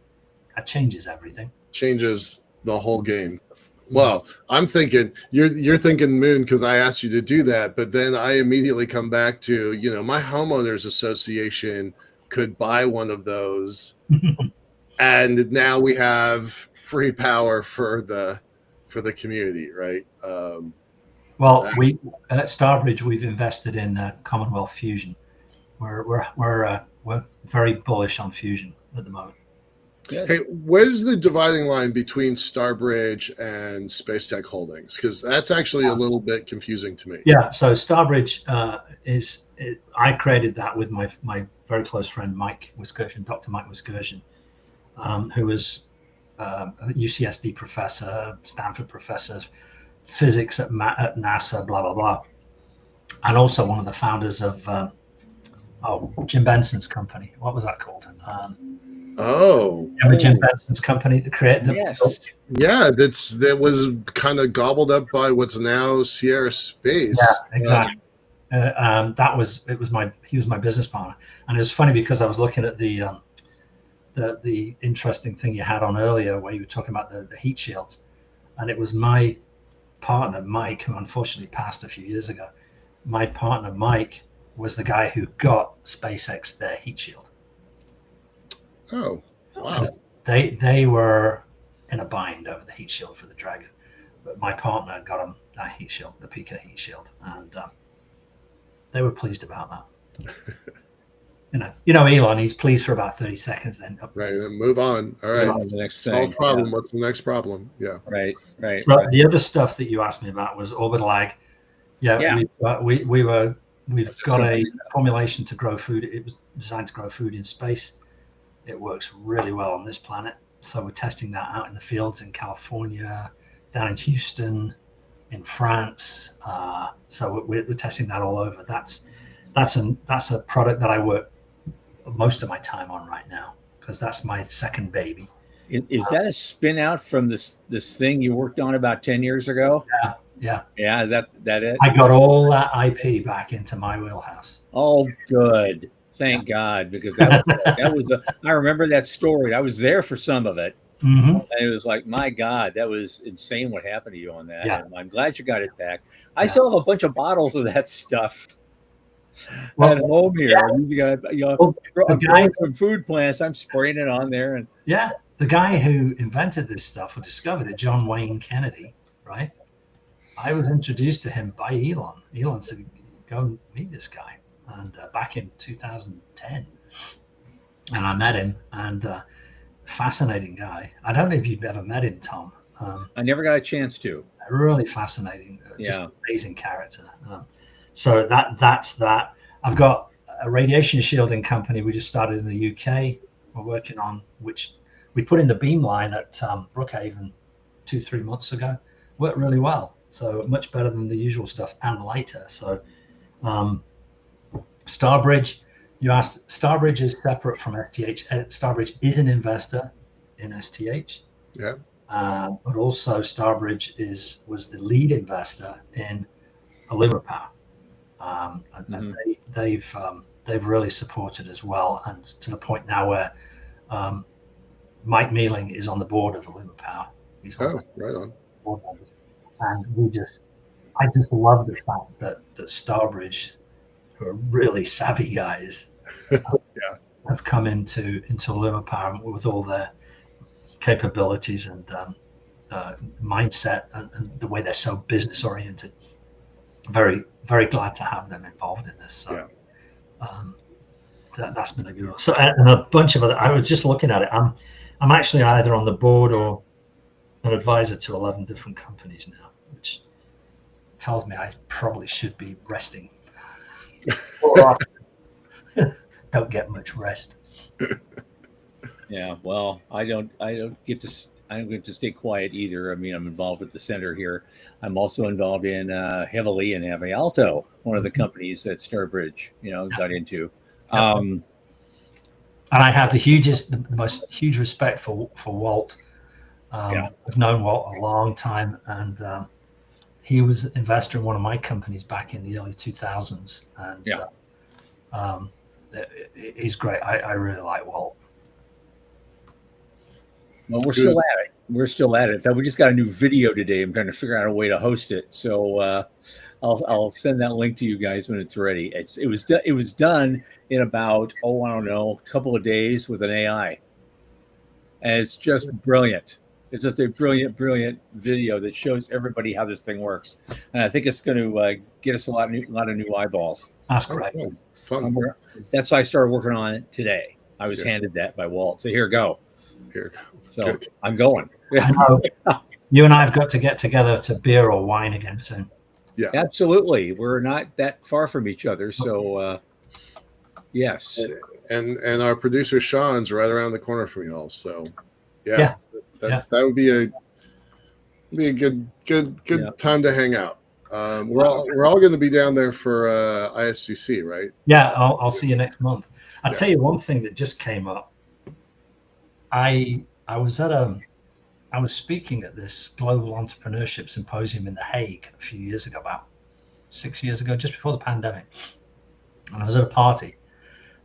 That changes everything. Changes the whole game. Well, I'm thinking you're thinking moon because I asked you to do that, but then I immediately come back to my homeowners association could buy one of those, and now we have free power for the community, right? Well, we at Starbridge we've invested in Commonwealth Fusion. We're very bullish on fusion at the moment. Good. Hey, where's the dividing line between Starbridge and Space Tech Holdings? Because that's actually a little bit confusing to me. Yeah, so Starbridge I created that with my very close friend Mike Wiskershon, Dr. Mike Wiskershon, who was a UCSD professor, Stanford professor, physics at NASA, blah blah blah, and also one of the founders of Jim Benson's company. What was that called? Jim Benson's company to create the Yes. Yeah, that was kind of gobbled up by what's now Sierra Space. Yeah, exactly. He was my business partner, and it was funny because I was looking at the interesting thing you had on earlier where you were talking about the heat shields, and it was my partner Mike, who unfortunately passed a few years ago. My partner Mike was the guy who got SpaceX their heat shield. Oh, wow. They were in a bind over the heat shield for the Dragon, but my partner got them that heat shield, the Pico heat shield, and they were pleased about that. You know, Elon, he's pleased for about 30 seconds, then right, then move on. All right, the next solve thing. problem. Yeah. What's the next problem? Yeah, Right. So the other stuff that you asked me about was orbital ag. Yeah. We've got a formulation to grow food. It was designed to grow food in space. It works really well on this planet. So we're testing that out in the fields in California, down in Houston, in France. So we're testing that all over. That's a product that I work most of my time on right now because that's my second baby. Is that a spin out from this thing you worked on about 10 years ago? Yeah. Is that it? I got all that IP back into my wheelhouse. Oh, good. Thank God, because that was I remember that story. I was there for some of it. Mm-hmm. And it was like, my God, that was insane what happened to you on that. Yeah. And I'm glad you got it back. I still have a bunch of bottles of that stuff at home here. I'm growing some food plants. I'm spraying it on there. And the guy who invented this stuff or discovered it, John Wayne Kennedy, right? I was introduced to him by Elon. Elon said, go and meet this guy. And back in 2010. And I met him, and fascinating guy. I don't know if you've ever met him, Tom. I never got a chance to. Really fascinating, just amazing character. So that's that. I've got a radiation shielding company we just started in the UK. We're working on which we put in the beamline at Brookhaven 2-3 months ago. Worked really well, so much better than the usual stuff and lighter. So Starbridge, you asked. Starbridge is separate from STH. Starbridge is an investor in STH. Yeah. But also Starbridge was the lead investor in Illumipower. And they've really supported as well, and to the point now where Mike Mealing is on the board of Illumipower. He's right on. Board members. And I just love the fact that Starbridge, who are really savvy guys, have come into Illumipower with all their capabilities and mindset and the way they're so business oriented. Very, very glad to have them involved in this. So that's been a good one. So and a bunch of other. I was just looking at it. I'm actually either on the board or an advisor to 11 different companies now, which tells me I probably should be resting. Don't get much rest. Yeah, well, I don't get to stay quiet either. I mean, I'm involved with the center here. I'm also involved in heavily in Avialto, one of the companies that Starbridge, got into. And I have the most huge respect for Walt. I've known Walt a long time, and he was an investor in one of my companies back in the early 2000s. And he's great. I really like Walt. Well, we're still at it. In fact, we just got a new video today. I'm trying to figure out a way to host it. So I'll send that link to you guys when it's ready. It was done in about a couple of days with an AI, and it's just brilliant. It's just a brilliant video that shows everybody how this thing works, and I think it's going to get us a lot of new eyeballs. That's great. Fun. That's why I started working on it today. I was handed that by Walt. So here, go. Here. So Good. I'm going. I know you and I have got to get together to beer or wine again soon. Yeah. Absolutely. We're not that far from each other. So, yes. And our producer Sean's right around the corner from y'all. So, Yeah. that would be a good time to hang out. We're all going to be down there for ISCC, right? Yeah, I'll see you next month. I'll tell you one thing that just came up. I was speaking at this global entrepreneurship symposium in The Hague a few years ago, about 6 years ago, just before the pandemic. And I was at a party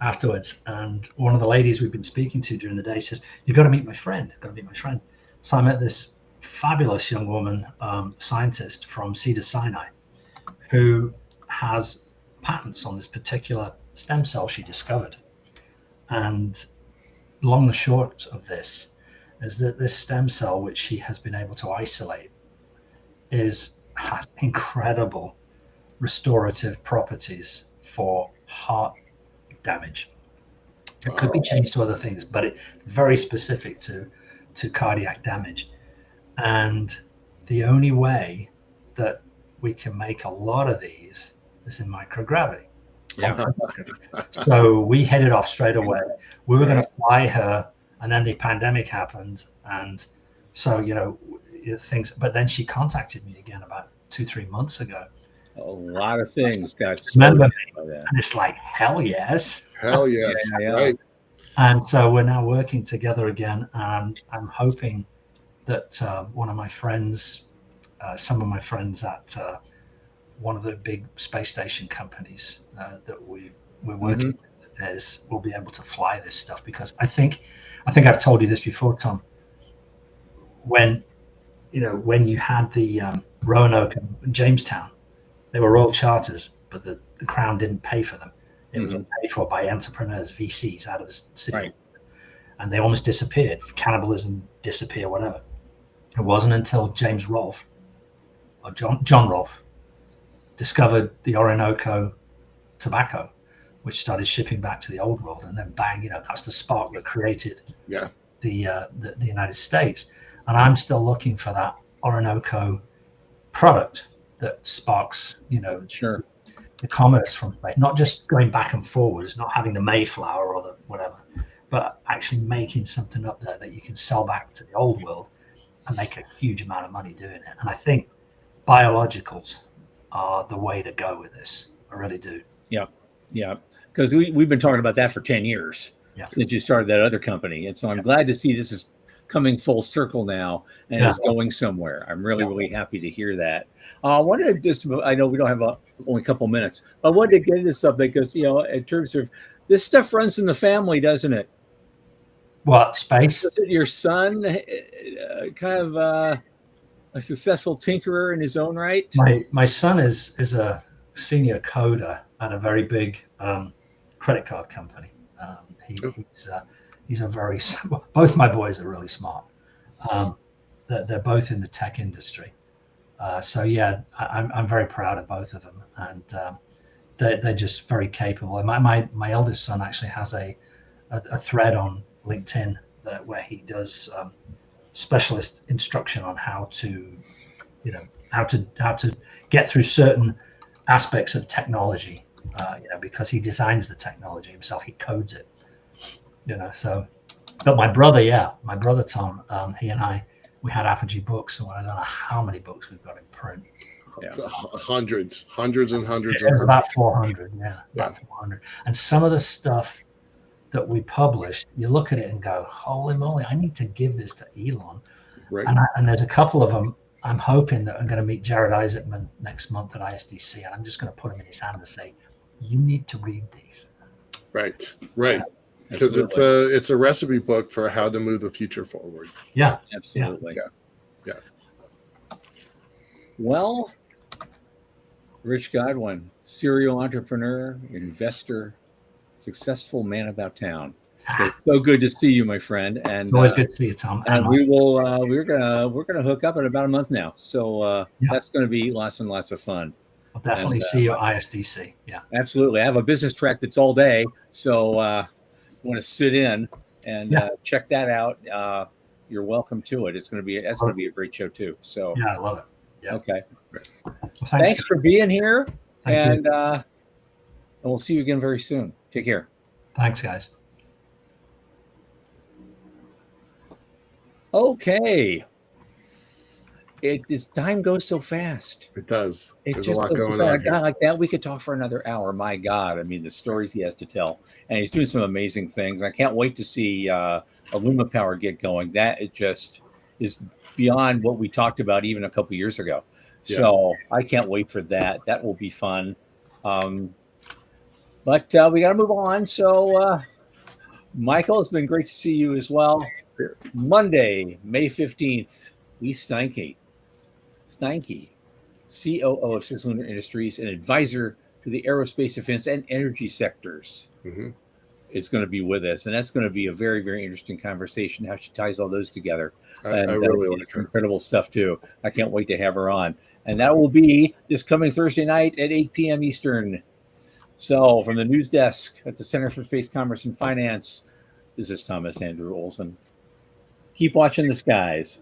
afterwards, and one of the ladies we've been speaking to during the day says, "You've got to meet my friend. Got to meet my friend." So I met this fabulous young woman, scientist from Cedars-Sinai, who has patents on this particular stem cell she discovered. And long and short of this is that this stem cell, which she has been able to isolate, has incredible restorative properties for heart damage. It could be changed to other things, but it's very specific to cardiac damage. And the only way that we can make a lot of these is in microgravity. Yeah. So we headed off straight away. We were going to fly her, and then the pandemic happened, and so things. But then she contacted me again about 2-3 months ago. A lot of things got Remember me, by that. and it's like hell yes, Hell yes, Yeah. right. and so we're now working together again, and I'm hoping that one of my friends, some of my friends at one of the big space station companies that we're working with will be able to fly this stuff, because I think I've told you this before, Tom. When you had the Roanoke and Jamestown, they were royal charters, but the Crown didn't pay for them. It was all paid for by entrepreneurs, VCs out of the city, Right. and they almost disappeared. Cannibalism disappeared, whatever. It wasn't until James Rolfe, or John Rolfe, discovered the Orinoco tobacco, which started shipping back to the old world, and then bang, that's the spark that created the United States. And I'm still looking for that Orinoco product that sparks, Sure. the commerce from space, not just going back and forwards, not having the Mayflower or the whatever, but actually making something up there that you can sell back to the old world and make a huge amount of money doing it. And I think biologicals are the way to go with this. I really do. Yeah. Because we've been talking about that for 10 years since you started that other company. And so I'm glad to see this is coming full circle now and is going somewhere. I'm really happy to hear that. I wanted to just, I know we don't have only a couple minutes, but I wanted to get into something because, in terms of this stuff runs in the family, doesn't it? What, space? Is it your son kind of a successful tinkerer in his own right? My son is a senior coder at a very big credit card company. He's a very, both my boys are really smart. They're both in the tech industry. So yeah, I'm very proud of both of them, and they're just very capable. And my eldest son actually has a thread on LinkedIn where he does specialist instruction on how to get through certain aspects of technology. Because he designs the technology himself, he codes it. So. But my brother Tom, he and I, we had Apogee books, and I don't know how many books we've got in print. Hundreds and hundreds. It was about 400, about 400. And some of the stuff that we published, you look at it and go, holy moly, I need to give this to Elon. Right. And there's a couple of them I'm hoping that I'm going to meet Jared Isaacman next month at ISDC, and I'm just going to put them in his hand and say, you need to read these. Right. Because it's a recipe book for how to move the future forward. Yeah, absolutely. Yeah. Well, Rich Godwin, serial entrepreneur, investor, successful man about town. It's so good to see you, my friend. And it's always good to see you, Tom. And we're gonna hook up in about a month now. So that's going to be lots and lots of fun. I'll definitely see you at ISDC. Yeah, absolutely. I have a business track that's all day, so I want to sit in and Yeah. check that out. You're welcome to it. That's going to be a great show too. So Yeah, I love it. Yeah. okay. Well, Thanks for being here, Thank you. and we'll see you again very soon. Take care. Thanks, guys. Okay. This time goes so fast. It does. It There's just a lot goes so going fast. on here. God, like that, we could talk for another hour. My God, I mean, the stories he has to tell, and he's doing some amazing things. I can't wait to see Illuma Power get going. That it just is beyond what we talked about even a couple years ago. Yeah. So I can't wait for that. That will be fun. But we got to move on. So Michael, it's been great to see you as well. Monday, May 15th, Lee Steinke, COO of Six Lunar Industries and advisor to the aerospace, defense, and energy sectors, is going to be with us. And that's going to be a very, very interesting conversation, how she ties all those together. I really like her. Incredible stuff, too. I can't wait to have her on. And that will be this coming Thursday night at 8 p.m. Eastern. So from the news desk at the Center for Space Commerce and Finance, this is Thomas Andrew Olson. Keep watching the skies.